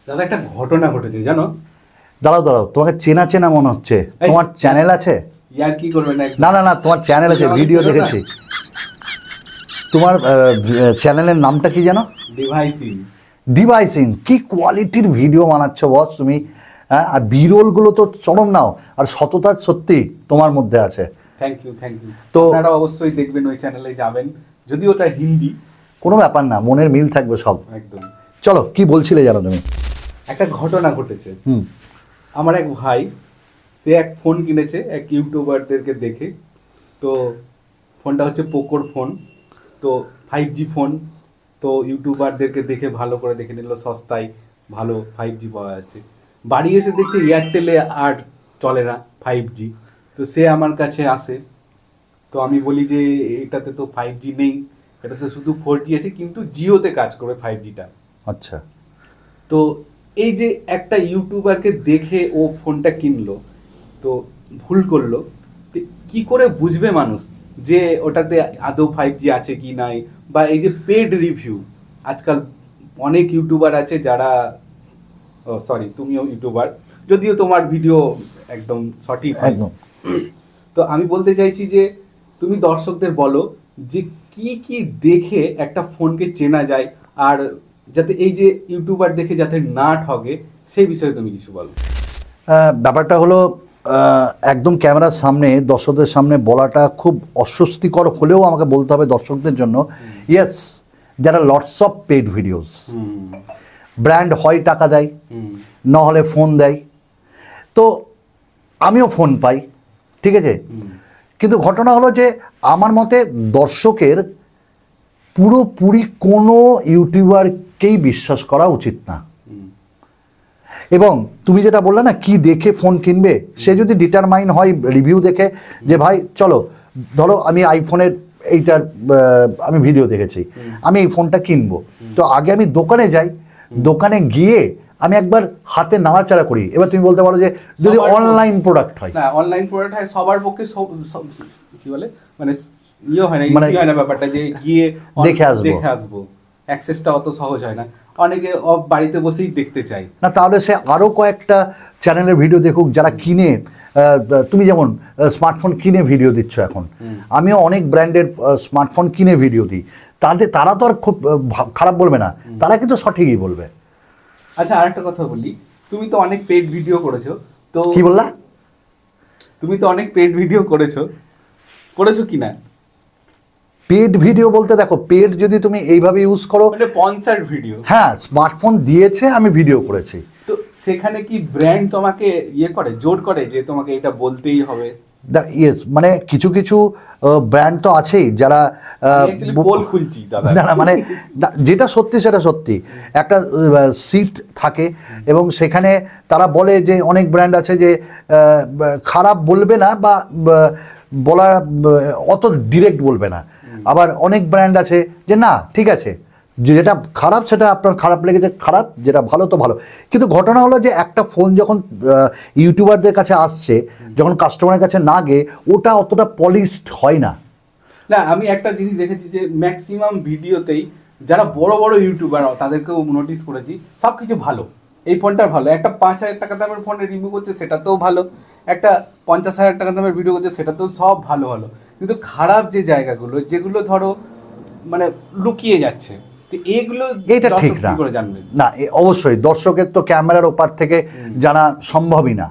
দাদা একটা ঘটনা ঘটেছে জানো। দাঁড়াও, তোমাকে চেনা চেনা মনে হচ্ছে। তোমার চ্যানেল আছে? ইয়ার কি করবে না না না, তোমার চ্যানেল আছে, ভিডিও দেখেছি। তোমার চ্যানেলের নামটা কি জানো? ডিভাইসিং। কি কোয়ালিটির ভিডিও বানাচ্ছ বস তুমি, হ্যাঁ। আর বিরোলগুলো তো চরম নাও, আর সততা সত্যি তোমার মধ্যে আছে। Thank you. তো আপনারা অবশ্যই দেখবেন, ওই চ্যানেলে যাবেন, যদি ওটা হিন্দি। কোনো ব্যাপার না, মনের মিল থাকবে সব। একদম। চলো, কি বলছিলে জানো তুমি? একটা ঘটনা ঘটেছে। আমার এক ভাই, সে এক ফোন কিনেছে এক ইউটিউবারদেরকে দেখে। তো ফোনটা হচ্ছে পোকোর ফোন, তো 5G ফোন। তো ইউটিউবারদেরকে দেখে ভালো করে দেখে নিল, সস্তায় ভালো 5G পাওয়া যাচ্ছে। বাড়ি এসে দেখছে এয়ারটেলে আর চলে না 5G। তো সে আমার কাছে আসে, তো আমি বলি যে এটাতে তো 5G নেই, এটাতে শুধু 4G আছে, কিন্তু জিওতে কাজ করবে 5Gটা। আচ্ছা। তো এই যে একটা ইউটিউবারকে দেখে ও ফোনটা কিনলো, তো ভুল করলো। তো কি করে বুঝবে মানুষ যে ওটাতে আদৌ 5G আছে কি নাই? বা এই যে পেড রিভিউ, আজকাল অনেক ইউটিউবার আছে যারা, সরি তুমিও ইউটিউবার, যদিও তোমার ভিডিও একদম সঠিক একদম। তো আমি বলতে চাইছি যে তুমি দর্শকদের বলো যে কি কি দেখে একটা ফোনকে চেনা যায়, আর যাতে এই যে ইউটিউবার দেখে যাতে না ঠগে, সেই বিষয়ে তুমি কিছু বলো। ব্যাপারটা হলো, একদম ক্যামেরার সামনে দর্শকদের সামনে বলাটা খুব অস্বস্তিকর হলেও আমাকে বলতে হবে দর্শকদের জন্য, yes there are lots of paid videos. Brand হয় টাকা দেয়, নহলে ফোন দেয়। তো আমিও ফোন পাই, ঠিক আছে। কিন্তু ঘটনা হলো যে আমার মতে দর্শকের পুরোপুরি কোনো ইউটিউবারকেই বিশ্বাস করা উচিত না। এবং তুমি যেটা বললে না, কি দেখে ফোন কিনবে, সে যদি ডিটারমাইন হয় রিভিউ দেখে যে ভাই চলো, ধরো আমি আইফোনের এইটার আমি ভিডিও দেখেছি, আমি এই ফোনটা কিনবো, তো আগে আমি দোকানে যাই, দোকানে গিয়ে আমি একবার হাতে নাড়াচাড়া করি। এবার তুমি বলতে পারো যে যদি অনলাইন প্রোডাক্ট হয়, না অনলাইন প্রোডাক্ট হয় সবার পক্ষে, কি বলে মানে ইয়ে হয় না, ইজি হয় না ব্যাপারটা যে গিয়ে দেখে আসবো, অ্যাক্সেসটা অত সহজ হয় না। অনেকে বাড়িতে বসেই দেখতে চাই না, তাহলে সে আরও কয়েকটা চ্যানেলের ভিডিও দেখুক যারা কিনে। তুমি যেমন স্মার্টফোন কিনে ভিডিও দিচ্ছ এখন, আমিও অনেক ব্র্যান্ডের স্মার্টফোন কিনে ভিডিও দিই, তারা তো আর খুব খারাপ বলবে না, তারা কিন্তু সঠিকই বলবে। আচ্ছা, আরেকটা কথা বলি, তুমি তো অনেক পেড ভিডিও করেছো, তো কি বললা? তুমি তো অনেক পেড ভিডিও করেছো কি না? পেড ভিডিও বলতে দেখো, পেড যদি তুমি এইভাবে ইউজ করো, মানে স্পন্সরড ভিডিও। হ্যাঁ, স্মার্টফোন দিয়েছে, আমি ভিডিও করেছি। তো সেখানে কি ব্র্যান্ড তোমাকে জোর করে যে তোমাকে এটা বলতেই হবে? ইয়েস, মানে কিছু কিছু ব্র্যান্ড তো আছেই যারা খুলছি দাদা, না মানে যেটা সত্যি সেটা সত্যি। একটা সিট থাকে এবং সেখানে তারা বলে যে অনেক ব্র্যান্ড আছে যে খারাপ বলবে না, বা বলা অত ডিরেক্ট বলবে না। আবার অনেক ব্র্যান্ড আছে যে না ঠিক আছে, যেটা খারাপ সেটা আপনার খারাপ লেগেছে খারাপ, যেটা ভালো তো ভালো। কিন্তু ঘটনা হলো যে একটা ফোন যখন ইউটিউবারদের কাছে আসছে, যখন কাস্টমারের কাছে না গিয়ে, ওটা অতটা পলিশড হয় না। না, আমি একটা জিনিস দেখেছি যে ম্যাক্সিমাম ভিডিওতেই যারা বড় বড় ইউটিউবার, তাদেরকেও নোটিস করেছি, সব কিছু ভালো, এই ফোনটা ভালো। একটা 5,000 টাকা দামের ফোনের রিভিউ করছে, সেটাতেও ভালো। একটা 50,000 টাকা দামের ভিডিও করছে, সেটাতেও সব ভালো ভালো। কিন্তু খারাপ যে জায়গাগুলো, যেগুলো ধরো মানে লুকিয়ে যাচ্ছে, এটা ঠিক না। না, অবশ্যই দর্শকের তো ক্যামেরার ওপার থেকে জানা সম্ভবই না।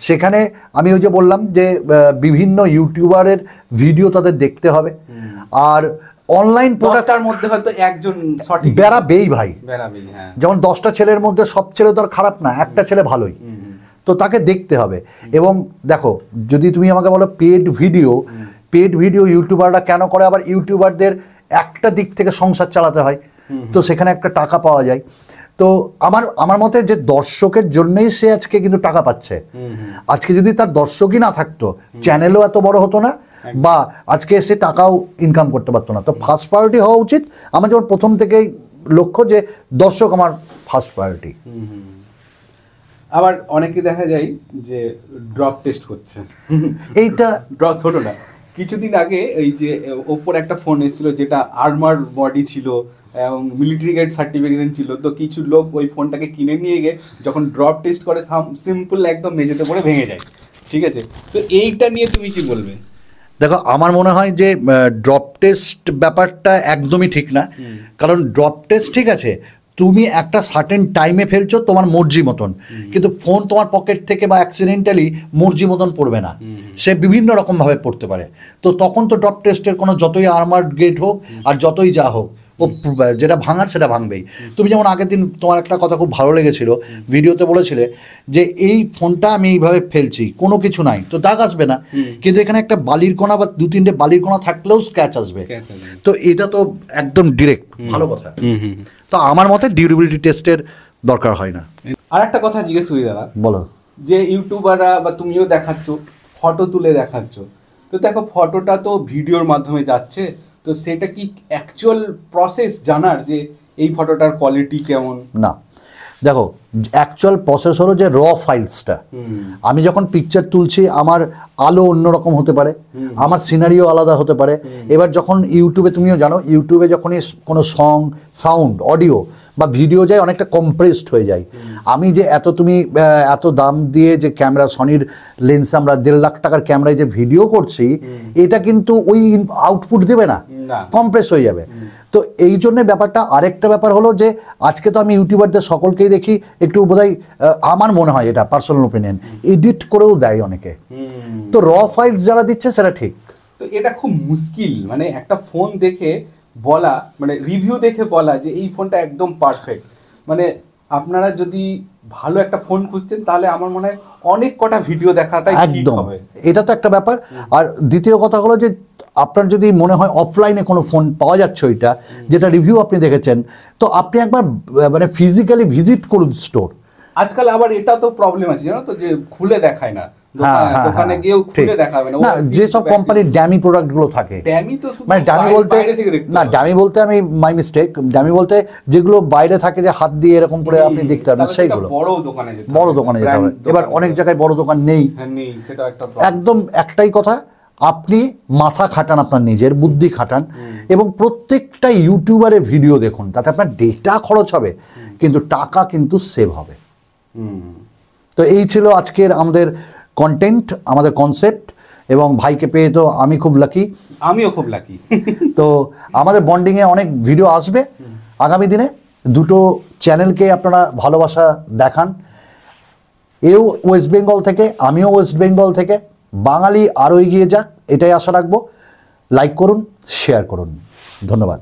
সেখানে আমি ওই যে বললাম যে বিভিন্ন ইউটিউবারের ভিডিও তাদের দেখতে হবে, আর অনলাইন প্রোডাক্টের মধ্যে হয়তো একজন সঠিক বেরাবেই ভাই, হ্যাঁ। যেমন 10টা ছেলের মধ্যে সব ছেলে তো আর খারাপ না, একটা ছেলে ভালোই, তো তাকে দেখতে হবে। এবং দেখো, যদি তুমি আমাকে বলো পেড ভিডিও ইউটিউবাররা কেন করে, আবার ইউটিউবারদের একটা দিক থেকে সংসার চালাতে হয়, তো সেখানে একটা টাকা পাওয়া যায়। তো আমার মতে যে দর্শকের জন্যই সে আজকে কিন্তু টাকা পাচ্ছে। আজকে যদি তার দর্শকই না থাকতো, চ্যানেলও এত বড় হতো না, বা আজকে সে টাকাও ইনকাম করতে পারতো না। তো ফার্স্ট প্রায়োরিটি হওয়া উচিত আমার, যেমন প্রথম থেকেই লক্ষ্য যে দর্শক আমার ফার্স্ট প্রায়োরিটি। আবার অনেকে দেখা যায় যে ড্রপ টেস্ট করছে, এইটা ড্রপ ছোট না। কিছুদিন আগে এই যে ওপোর একটা ফোন এসেছিল যেটা আর্মার বডি ছিল, এবং মিলিটারি গ্রেড সার্টিফিকেশন ছিল। তো কিছু লোক ওই ফোনটাকে কিনে নিয়ে গিয়ে যখন ড্রপ টেস্ট করে সিম্পল একদম মেঝেতে পড়ে ভেঙে যায়। ঠিক আছে, তো এইটা নিয়ে তুমি কি বলবে? দেখো, আমার মনে হয় যে ড্রপ টেস্ট ব্যাপারটা একদমই ঠিক না। কারণ ড্রপ টেস্ট ঠিক আছে, তুমি একটা সার্টেন টাইমে ফেলছো তোমার মর্জি মতন, কিন্তু ফোন তোমার পকেট থেকে বা অ্যাক্সিডেন্টালি মর্জি মতন পড়বে না, সে বিভিন্ন রকমভাবে পড়তে পারে। তো তখন তো ড্রপ টেস্টের কোনো যতই আর্মার্ড গ্রেড হোক আর যতই যা হোক, ও যেটা ভাঙার সেটা ভাঙবেই। তুমি যেমন আগের দিন তোমার একটা কথা খুব ভালো লেগেছিল, ভিডিওতে বলেছিলে যে এই ফোনটা আমি এইভাবে ফেলছি, কোনো কিছু নাই তো দাগ আসবে না, কিন্তু এখানে একটা বালির কণা বা 2-3টে বালির কণা থাকলেও স্ক্র্যাচ আসবে। তো এটা তো একদম ডিরেক্ট ভালো কথা। তো আমার মতে ডিউরেবিলিটি টেস্টের দরকার হয় না। আর একটা কথা জিজ্ঞেস করি দাদা, বলো। যে ইউটিউবাররা বা তুমিও দেখাচ্ছ, ফটো তুলে দেখাচ্ছ, তো দেখো ফটোটা তো ভিডিওর মাধ্যমে যাচ্ছে, তো সেটা কি অ্যাকচুয়াল প্রসেস জানার যে এই ফটোটার কোয়ালিটি কেমন? না, দেখো অ্যাকচুয়াল প্রসেস হলো যে র ফাইলসটা। আমি যখন পিকচার তুলছি আমার আলো অন্যরকম হতে পারে, আমার সিনারিও আলাদা হতে পারে। এবার যখন ইউটিউবে, তুমিও জানো, ইউটিউবে যখনই কোনো সং, সাউন্ড, অডিও বা ভিডিও যায় অনেকটা কম্প্রেসড হয়ে যায়। আমি যে এত দাম দিয়ে যে ক্যামেরা, সনির লেন্সে আমরা 1.5 লাখ টাকার ক্যামেরায় যে ভিডিও করছি, এটা কিন্তু ওই আউটপুট দেবে না, কম্প্রেস হয়ে যাবে। তো এই জন্যে ব্যাপারটা। আরেকটা ব্যাপার হলো যে আজকে তো আমি ইউটিউবারদের সকলকেই দেখি একটু বোধহয়, আমার মনে হয় এটা পার্সোনাল ওপিনিয়ন, এডিট করেও দেয় অনেকে। তো র ফাইলস যারা দিচ্ছে সেটা ঠিক। তো এটা খুব মুশকিল, মানে একটা ফোন দেখে বলা, মানে রিভিউ দেখে বলা যে এই ফোনটা একদম পারফেক্ট। মানে আপনারা যদি ভালো একটা ফোন খুঁজছেন তাহলে আমার মনে হয় অনেক কটা ভিডিও দেখাটাই ঠিক হবে। এটা তো একটা ব্যাপার। আর দ্বিতীয় কথা হলো যে আপনার যদি মনে হয় অফলাইনে কোনো ফোন পাওয়া যাচ্ছে ওইটা যেটা রিভিউ আপনি দেখেছেন, তো আপনি একবার মানে ফিজিক্যালি ভিজিট করুন স্টোর। আজকাল আবার এটা তো প্রবলেম আছে জানো তো, যে খুলে দেখায় না, দোকানে গিয়েও খুলে দেখাবে না। যে সব কোম্পানির ড্যামি প্রোডাক্টগুলো থাকে, ড্যামি তো শুধু মানে ড্যামি বলতে না, ড্যামি বলতে আমি মাই মিস্টেক, ড্যামি বলতে যেগুলো বাইরে থাকে যে হাত দিয়ে এরকম করে আপনি দেখতে পারবেন, সেইগুলো বড় দোকানে যেতে হবে। এবার অনেক জায়গায় বড় দোকান নেই, সেটা একটা একদম একটাই কথা, আপনি মাথা খাটান, আপনার নিজের বুদ্ধি খাটান এবং প্রত্যেকটা ইউটিউবারের ভিডিও দেখুন, তাতে আপনার ডেটা খরচ হবে কিন্তু টাকা কিন্তু সেভ হবে। তো এই ছিল আজকের আমাদের কন্টেন্ট, আমাদের কনসেপ্ট, এবং ভাইকে পেয়ে তো আমি খুব লাকি। আমিও খুব লাকি। তো আমাদের বন্ডিংয়ে অনেক ভিডিও আসবে আগামী দিনে। দুটো চ্যানেলকে আপনারা ভালোবাসা দেখান, এও ওয়েস্ট বেঙ্গল থেকে, আমিও ওয়েস্ট বেঙ্গল থেকে। বাঙালি আরও এগিয়ে যাক, এটাই আশা রাখবো। লাইক করুন, শেয়ার করুন, ধন্যবাদ।